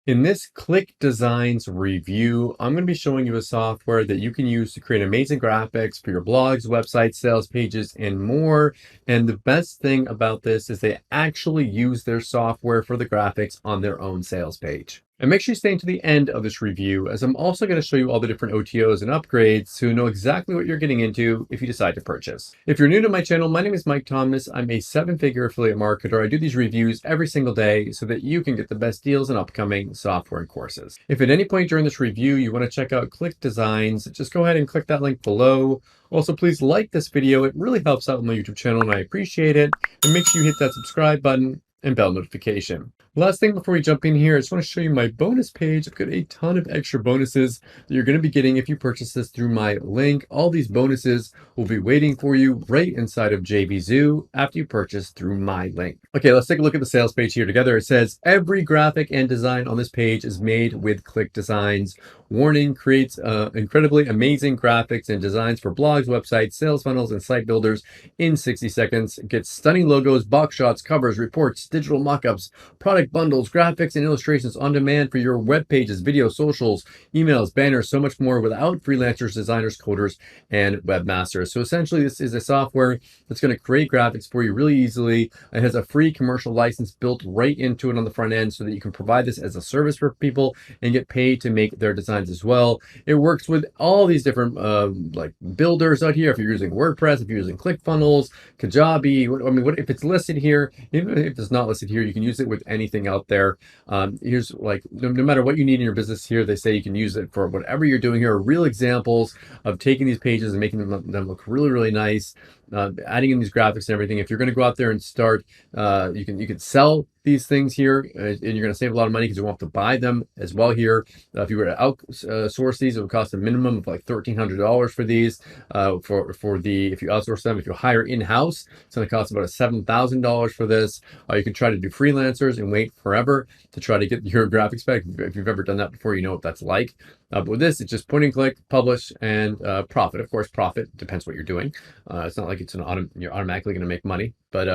In this ClickDesigns review, I'm going to be showing you a software that you can use to create amazing graphics for your blogs, websites, sales pages, and more. And the best thing about this is they actually use their software for the graphics on their own sales page. And make sure you stay to the end of this review, as I'm also going to show you all the different OTOs and upgrades so you know exactly what you're getting into if you decide to purchase. If you're new to my channel, my name is Mike Thomas. I'm a 7-figure affiliate marketer. I do these reviews every single day so that you can get the best deals on upcoming software and courses. If at any point during this review you want to check out ClickDesigns, just go ahead and click that link below. Also, please like this video. It really helps out my YouTube channel and I appreciate it. And make sure you hit that subscribe button and bell notification. Last thing before we jump in here, I just want to show you my bonus page. I've got a ton of extra bonuses that you're going to be getting if you purchase this through my link. All these bonuses will be waiting for you right inside of JVZoo after you purchase through my link. Okay, let's take a look at the sales page here together. It says every graphic and design on this page is made with ClickDesigns. Warning, creates incredibly amazing graphics and designs for blogs, websites, sales funnels, and site builders in 60 seconds. Get stunning logos, box shots, covers, reports, digital mockups, product bundles, graphics, and illustrations on demand for your web pages, videos, socials, emails, banners, so much more without freelancers, designers, coders, and webmasters. So essentially, this is a software that's going to create graphics for you really easily. It has a free commercial license built right into it on the front end so that you can provide this as a service for people and get paid to make their designs as well. It works with all these different like builders out here. If you're using WordPress, if you're using ClickFunnels, Kajabi, if it's listed here, even if it's not listed here, you can use it with anything out there. Here's like, no matter what you need in your business here, they say you can use it for whatever you're doing. Here are real examples of taking these pages and making them look really, really nice. Adding in these graphics and everything. If you're going to go out there and start, you can sell these things here, and you're going to save a lot of money because you won't have to buy them as well here. If you were to outsource these, it would cost a minimum of like $1,300 for these. If you outsource them, if you hire in-house, it's going to cost about $7,000 for this. You can try to do freelancers and wait forever to try to get your graphics back. If you've ever done that before, you know what that's like. But with this, it's just point and click, publish, and profit. Of course, profit depends what you're doing. It's not like you're automatically going to make money, but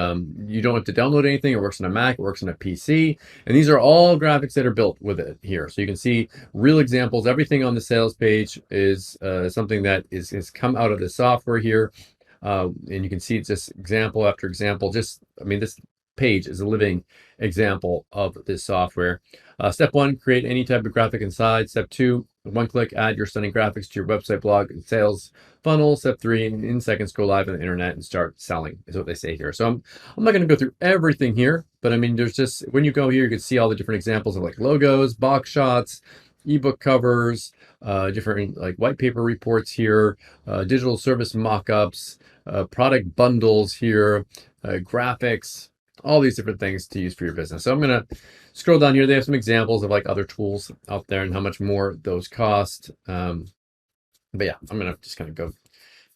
you don't have to download anything. It works on a Mac, it works on a PC, and these are all graphics that are built with it here. So you can see real examples. Everything on the sales page is something that is come out of the software here, and you can see it's just example after example. This page is a living example of this software. Step 1, create any type of graphic inside. Step 2, one click, add your stunning graphics to your website, blog, and sales funnel. Step 3, in seconds, go live on the internet and start selling, is what they say here. So I'm not going to go through everything here, but I mean, there's just, when you go here, you can see all the different examples of like logos, box shots, ebook covers, different like white paper reports here, digital service mockups, product bundles here, graphics, all these different things to use for your business. So I'm going to scroll down here. They have some examples of like other tools out there and how much more those cost. But yeah, I'm going to just kind of go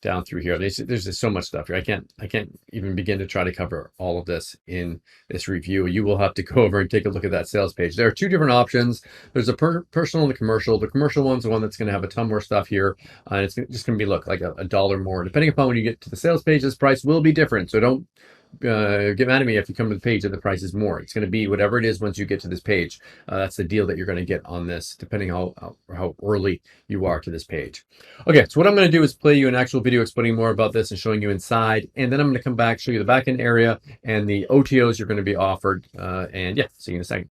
down through here. There's just so much stuff here. I can't even begin to try to cover all of this in this review. You will have to go over and take a look at that sales page. There are two different options. There's a personal and a commercial. The commercial one's the one that's going to have a ton more stuff here. And it's just going to be like a dollar more. Depending upon when you get to the sales page, this price will be different. So don't get mad at me if you come to the page and the price is more. It's going to be whatever it is once you get to this page. That's the deal that you're going to get on this, depending how early you are to this page. Okay, so what I'm going to do is play you an actual video explaining more about this and showing you inside, and then I'm going to come back, show you the backend area and the OTOs you're going to be offered. And yeah, see you in a second.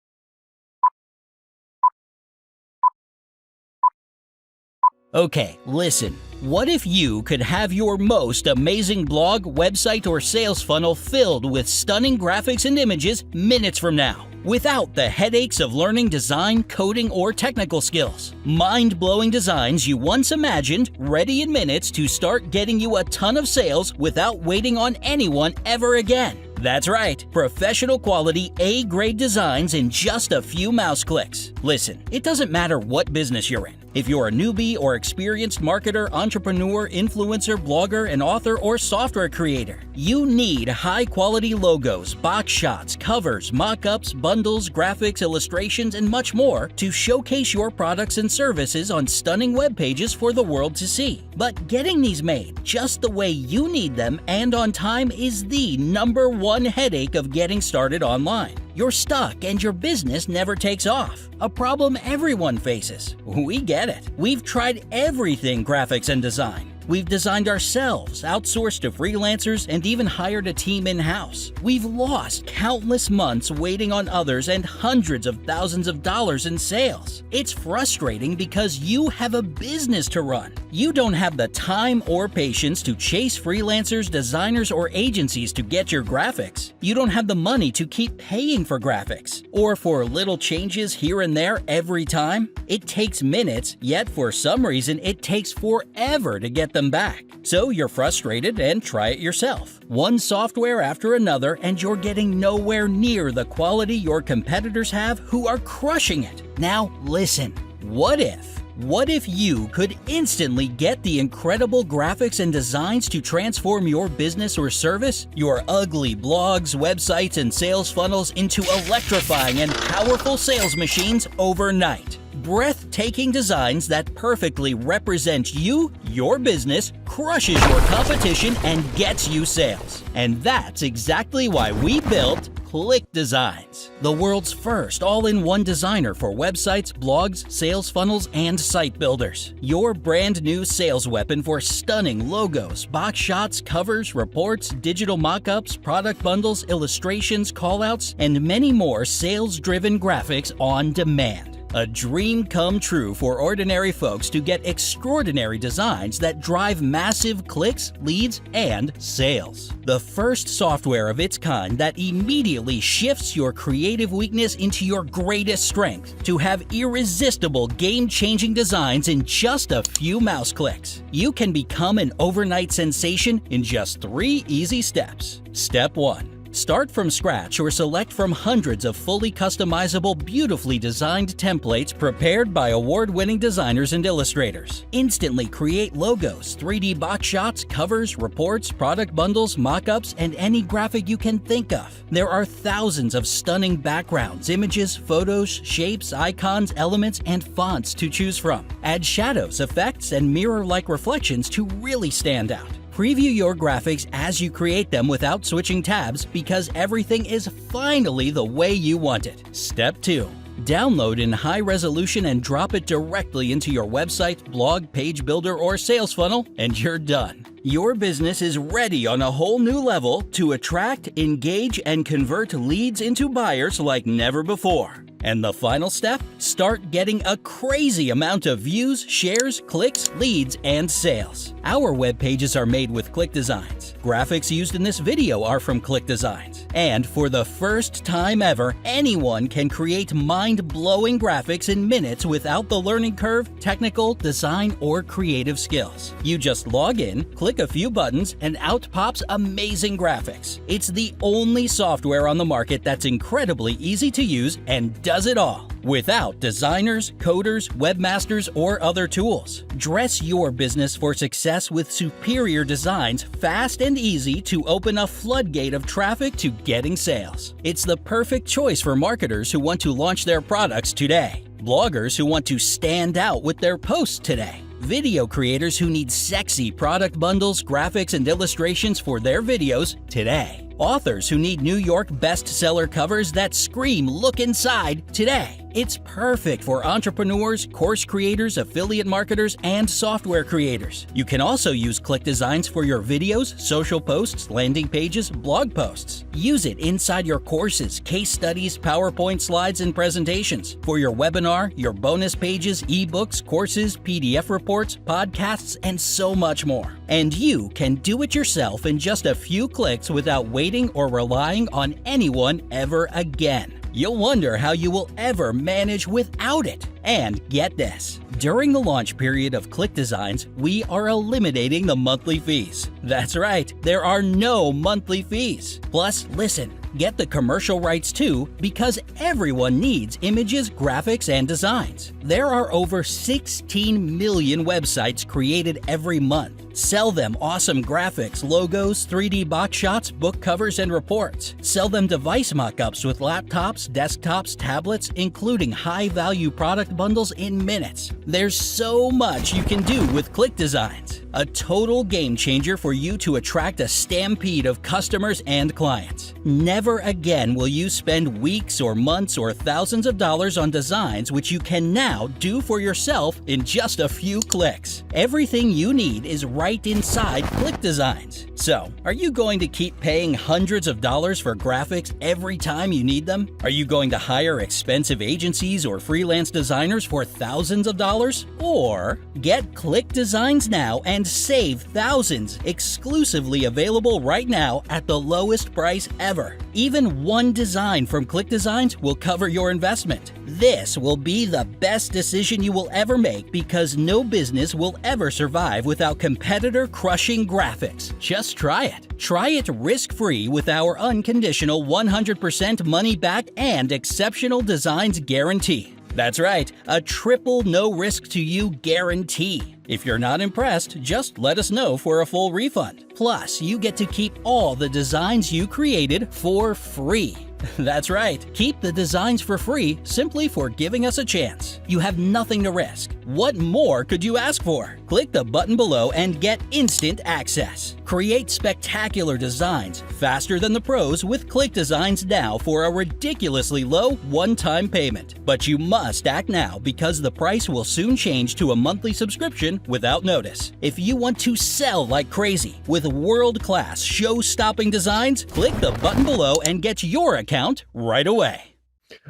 Okay, listen. What if you could have your most amazing blog, website, or sales funnel filled with stunning graphics and images minutes from now, without the headaches of learning design, coding, or technical skills? Mind-blowing designs you once imagined, ready in minutes to start getting you a ton of sales without waiting on anyone ever again. That's right, professional quality A-grade designs in just a few mouse clicks. Listen, it doesn't matter what business you're in. If you're a newbie or experienced marketer, entrepreneur, influencer, blogger, an author, or software creator, you need high-quality logos, box shots, covers, mock-ups, bundles, graphics, illustrations, and much more to showcase your products and services on stunning web pages for the world to see. But getting these made just the way you need them and on time is the #1 headache of getting started online. You're stuck and your business never takes off. A problem everyone faces. We get it. We've tried everything graphics and design. We've designed ourselves, outsourced to freelancers, and even hired a team in-house. We've lost countless months waiting on others and hundreds of thousands of dollars in sales. It's frustrating because you have a business to run. You don't have the time or patience to chase freelancers, designers, or agencies to get your graphics. You don't have the money to keep paying for graphics, or for little changes here and there every time. It takes minutes, yet for some reason it takes forever to get them back. So you're frustrated and try it yourself. One software after another, and you're getting nowhere near the quality your competitors have who are crushing it. Now listen, what if you could instantly get the incredible graphics and designs to transform your business or service, your ugly blogs, websites, and sales funnels into electrifying and powerful sales machines overnight? Breathtaking designs that perfectly represent you, your business, crushes your competition, and gets you sales. And that's exactly why we built ClickDesigns, the world's first all-in-one designer for websites, blogs, sales funnels, and site builders. Your brand new sales weapon for stunning logos, box shots, covers, reports, digital mockups, product bundles, illustrations, callouts, and many more sales-driven graphics on demand. A dream come true for ordinary folks to get extraordinary designs that drive massive clicks, leads, and sales. The first software of its kind that immediately shifts your creative weakness into your greatest strength to have irresistible, game-changing designs in just a few mouse clicks. You can become an overnight sensation in just 3 easy steps. Step 1. Start from scratch or select from hundreds of fully customizable, beautifully designed templates prepared by award-winning designers and illustrators. Instantly create logos, 3D box shots, covers, reports, product bundles, mockups, and any graphic you can think of. There are thousands of stunning backgrounds, images, photos, shapes, icons, elements, and fonts to choose from. Add shadows, effects, and mirror-like reflections to really stand out. Preview your graphics as you create them without switching tabs because everything is finally the way you want it. Step 2. Download in high resolution and drop it directly into your website, blog, page builder, or sales funnel, and you're done. Your business is ready on a whole new level to attract, engage, and convert leads into buyers like never before. And the final step? Start getting a crazy amount of views, shares, clicks, leads, and sales. Our web pages are made with ClickDesigns. Graphics used in this video are from ClickDesigns. And for the first time ever, anyone can create mind-blowing graphics in minutes without the learning curve, technical, design, or creative skills. You just log in, click a few buttons, and out pops amazing graphics. It's the only software on the market that's incredibly easy to use and does it all without designers, coders, webmasters, or other tools. Dress your business for success with superior designs, fast and easy to open a floodgate of traffic to getting sales. It's the perfect choice for marketers who want to launch their products today, bloggers who want to stand out with their posts today, video creators who need sexy product bundles, graphics, and illustrations for their videos today, authors who need New York bestseller covers that scream "look inside" today. It's perfect for entrepreneurs, course creators, affiliate marketers, and software creators. You can also use ClickDesigns for your videos, social posts, landing pages, blog posts. Use it inside your courses, case studies, PowerPoint slides, and presentations, for your webinar, your bonus pages, ebooks, courses, PDF reports, podcasts, and so much more. And you can do it yourself in just a few clicks without waiting or relying on anyone ever again. You'll wonder how you will ever manage without it. And get this, during the launch period of ClickDesigns, we are eliminating the monthly fees. That's right, there are no monthly fees. Plus, listen, get the commercial rights too, because everyone needs images, graphics, and designs. There are over 16 million websites created every month. Sell them awesome graphics, logos, 3D box shots, book covers, and reports. Sell them device mock-ups with laptops, desktops, tablets, including high-value product bundles in minutes. There's so much you can do with ClickDesigns. A total game changer for you to attract a stampede of customers and clients. Never again will you spend weeks or months or thousands of dollars on designs which you can now do for yourself in just a few clicks. Everything you need is right inside ClickDesigns. So, are you going to keep paying hundreds of dollars for graphics every time you need them? Are you going to hire expensive agencies or freelance designers for thousands of dollars? Or get ClickDesigns now and save thousands, exclusively available right now at the lowest price ever. Even one design from ClickDesigns will cover your investment. This will be the best decision you will ever make because no business will ever survive without competitor-crushing graphics. Just try it. Try it risk-free with our unconditional 100% money-back and exceptional designs guarantee. That's right, a triple no risk to you guarantee. If you're not impressed, just let us know for a full refund. Plus, you get to keep all the designs you created for free. That's right, keep the designs for free simply for giving us a chance. You have nothing to risk. What more could you ask for? Click the button below and get instant access. Create spectacular designs faster than the pros with ClickDesigns now for a ridiculously low one-time payment. But you must act now because the price will soon change to a monthly subscription without notice. If you want to sell like crazy with world-class show-stopping designs, click the button below and get your account right away.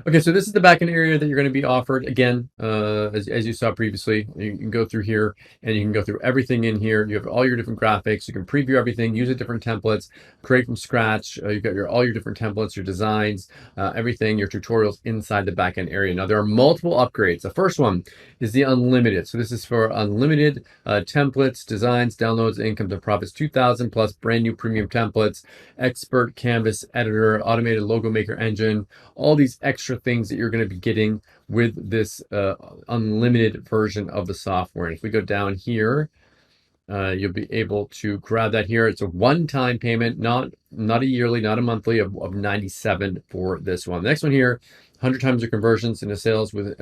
Okay, so this is the backend area that you're going to be offered. Again, as you saw previously, you can go through here and you can go through everything in here. You have all your different graphics. You can preview everything, use the different templates, create from scratch. You've got all your different templates, your designs, everything, your tutorials inside the backend area. Now, there are multiple upgrades. The first one is the unlimited. So this is for unlimited templates, designs, downloads, incomes, and profits, 2,000 plus brand new premium templates, expert canvas editor, automated logo maker engine, all these extra things that you're going to be getting with this unlimited version of the software. And if we go down here, you'll be able to grab that here. It's a one-time payment, not a yearly, not a monthly, of 97 for this one. The next one here, 100 times your conversions into sales with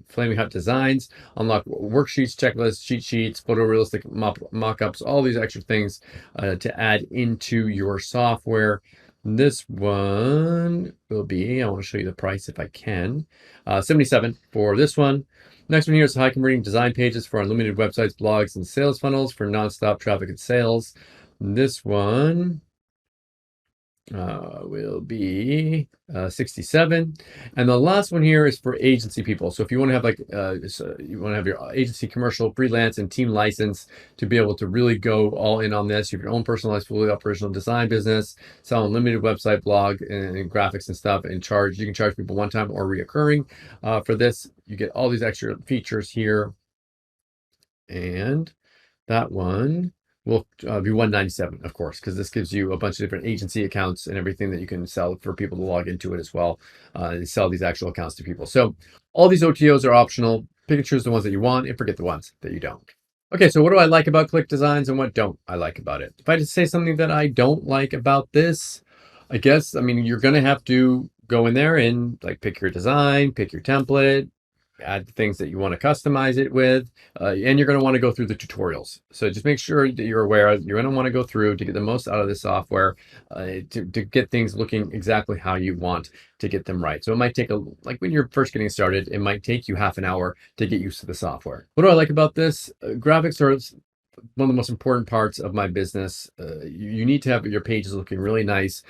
Flaming Hot Designs, unlock worksheets, checklists, cheat sheets, photorealistic mock-ups, all these extra things to add into your software. This one will be, I want to show you the price if I can, 77 for this one. Next one here is high converting design pages for unlimited websites, blogs, and sales funnels for nonstop traffic and sales. This one will be 67, and the last one here is for agency people. So if you want to have like you want to have your agency, commercial, freelance, and team license to be able to really go all in on this, you have your own personalized, fully operational design business, sell unlimited website, blog, and graphics and stuff, and you can charge people one time or reoccurring. For this, you get all these extra features here, and that one will be 197, of course, because this gives you a bunch of different agency accounts and everything that you can sell for people to log into it as well, and sell these actual accounts to people. So all these OTOs are optional. Pick and choose the ones that you want and forget the ones that you don't. Okay, so what do I like about ClickDesigns and what don't I like about it? If I had to say something that I don't like about this, I mean, you're going to have to go in there and like pick your design, pick your template, add things that you want to customize it with, and you're going to want to go through the tutorials. So just make sure that you're aware you're going to want to go through to get the most out of the software, to get things looking exactly how you want to get them right. So it might take like when you're first getting started, it might take you half an hour to get used to the software. What do I like about this? Graphics are one of the most important parts of my business. You need to have your pages looking really nice.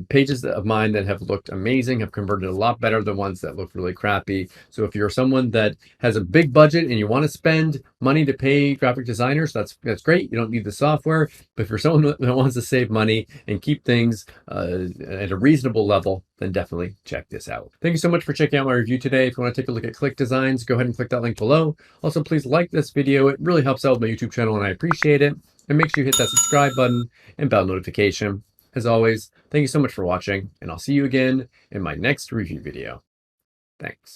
Pages of mine that have looked amazing have converted a lot better than ones that look really crappy. So if you're someone that has a big budget and you want to spend money to pay graphic designers, that's great. You don't need the software. But if you're someone that wants to save money and keep things at a reasonable level, then definitely check this out. Thank you so much for checking out my review today. If you want to take a look at ClickDesigns, go ahead and click that link below. Also, please like this video. It really helps out my YouTube channel and I appreciate it. And make sure you hit that subscribe button and bell notification. As always, thank you so much for watching, and I'll see you again in my next review video. Thanks.